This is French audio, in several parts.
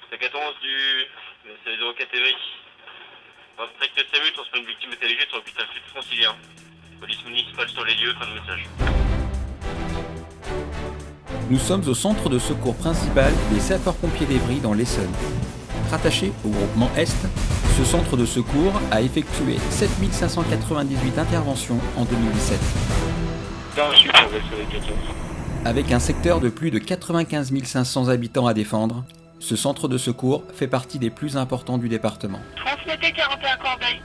C'est 411 c'est les 04 Évry. Dans strict SAMU, transmet une victime état léger sur l'hôpital sud francilien. Police municipale sur les lieux, fin de message. Nous sommes au centre de secours principal des sapeurs-pompiers d'Évry dans l'Essonne. Rattaché au groupement Est, ce centre de secours a effectué 7598 interventions en 2017. Avec un secteur de plus de 95 500 habitants à défendre, ce centre de secours fait partie des plus importants du département. Transmettez 41 Corbeil.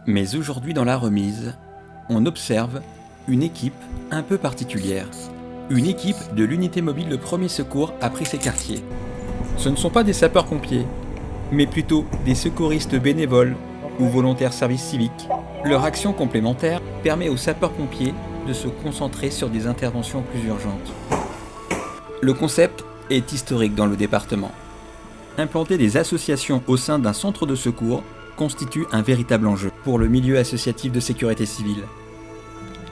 Mais aujourd'hui dans la remise, on observe une équipe un peu particulière. Une équipe de l'unité mobile de premier secours a pris ses quartiers. Ce ne sont pas des sapeurs-pompiers, mais plutôt des secouristes bénévoles ou volontaires service civique. Leur action complémentaire permet aux sapeurs-pompiers de se concentrer sur des interventions plus urgentes. Le concept est historique dans le département. Implanter des associations au sein d'un centre de secours constitue un véritable enjeu pour le milieu associatif de sécurité civile.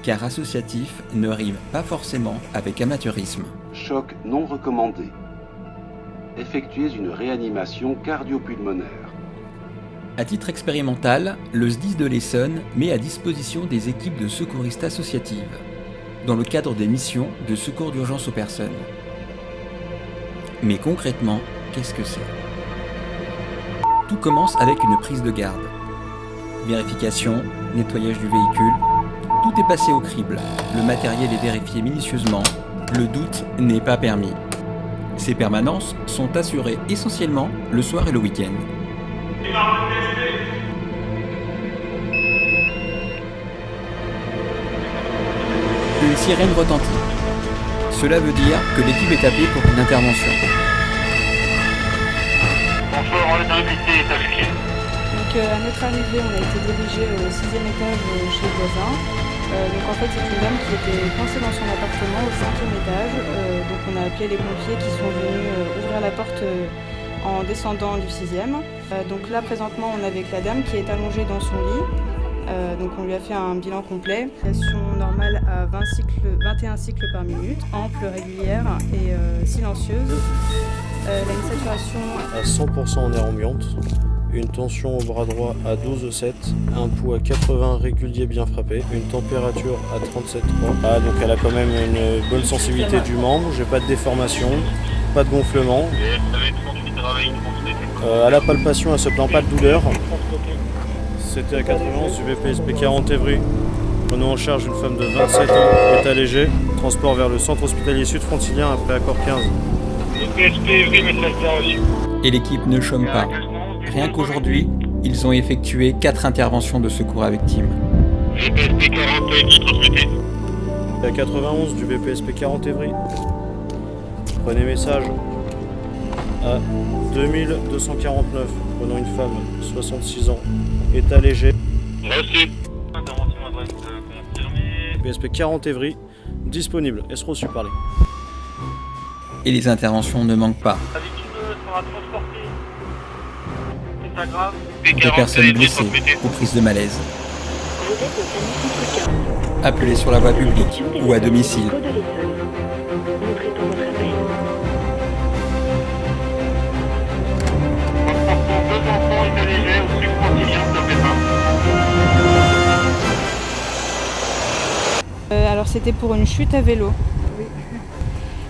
Car associatif ne rime pas forcément avec amateurisme. Choc non recommandé. Effectuez une réanimation cardio-pulmonaire. À titre expérimental, le SDIS de l'Essonne met à disposition des équipes de secouristes associatives, dans le cadre des missions de secours d'urgence aux personnes. Mais concrètement, qu'est-ce que c'est ? Tout commence avec une prise de garde. Vérification, nettoyage du véhicule, tout est passé au crible, le matériel est vérifié minutieusement, le doute n'est pas permis. Ces permanences sont assurées essentiellement le soir et le week-end. Une sirène retentit. Cela veut dire que l'équipe est appelée pour une intervention. Bonjour, le domicile est affiché. Donc à notre arrivée, on a été dirigé au 6e étage chez le voisin. Donc en fait, c'est une dame qui était coincée dans son appartement au 5e étage. Donc on a appelé les pompiers qui sont venus ouvrir la porte en descendant du 6e. Donc là, présentement, on est avec la dame qui est allongée dans son lit. Donc on lui a fait un bilan complet. Pression normale à 21 cycles par minute, ample, régulière et silencieuse. Elle a une saturation à 100% en air ambiante, une tension au bras droit à 12,7, un pouls à 80 régulier bien frappé, une température à 37,3. Ah, donc elle a quand même une bonne sensibilité du membre, j'ai pas de déformation, pas de gonflement. À la palpation, elle se plaint pas de douleur. C'était à 91 du BPSP 40 Évry. Prenons en charge une femme de 27 ans, état léger, transport vers le centre hospitalier sud francilien après accord 15. BPSP Évry, message bien reçu. Et l'équipe ne chôme pas. Rien qu'aujourd'hui, ils ont effectué 4 interventions de secours à victimes. BPSP 40 Évry, transmettez. À 91 du BPSP 40 Évry. Prenez message à 2249. Prenons une femme, 66 ans, état léger. Reçu. Intervention adresse confirmée. BPSP 40 Évry, disponible. Est-ce reçu parler? Et les interventions ne manquent pas. La victime sera transportée. État grave. Des personnes blessées ou prises de malaise. Appelez sur la voie publique ou à domicile. Alors c'était pour une chute à vélo.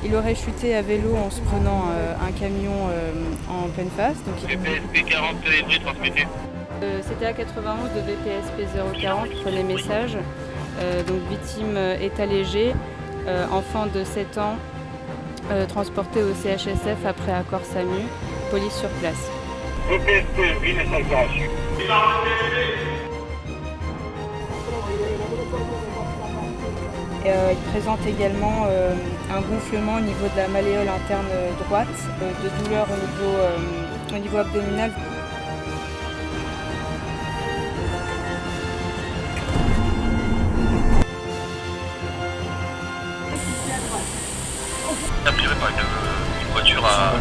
Il aurait chuté à vélo en se prenant un camion en pleine face. Donc BPSP 40 Évry, transmettez. C'était à 91 de VPSP 040, prenez message. Donc victime état léger, enfant de 7 ans, transporté au CHSF après accord SAMU, police sur place. BPSP Évry, message bien reçu. Il présente également un gonflement au niveau de la malléole interne droite, de douleur au niveau abdominal. Appelé par une voiture à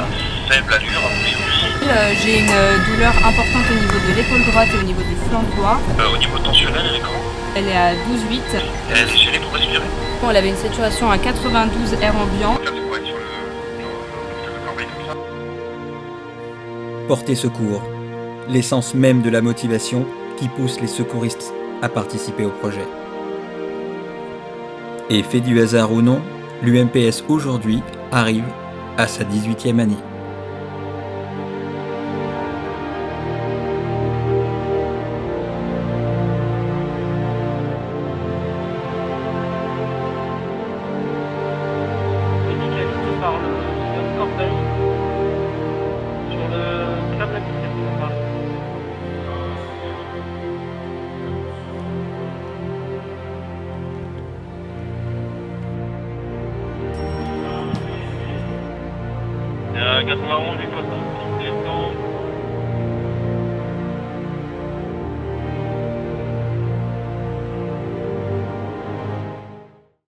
faible allure, a priori. J'ai une douleur importante au niveau de l'épaule droite et au niveau du flanc droit. Au niveau tensionnel, elle est comment? Elle est à 12,8. Elle est gênée pour respirer? Elle avait une saturation à 92 air ambiant. Ça, c'est quoi être sur le Corbeil comme ça? porter secours, l'essence même de la motivation qui pousse les secouristes à participer au projet. Et fait du hasard ou non, l'UMPS aujourd'hui arrive à sa 18e année. Médicalisé par le sieur Corbeil sur le câble actif. Il y a 91 du poste.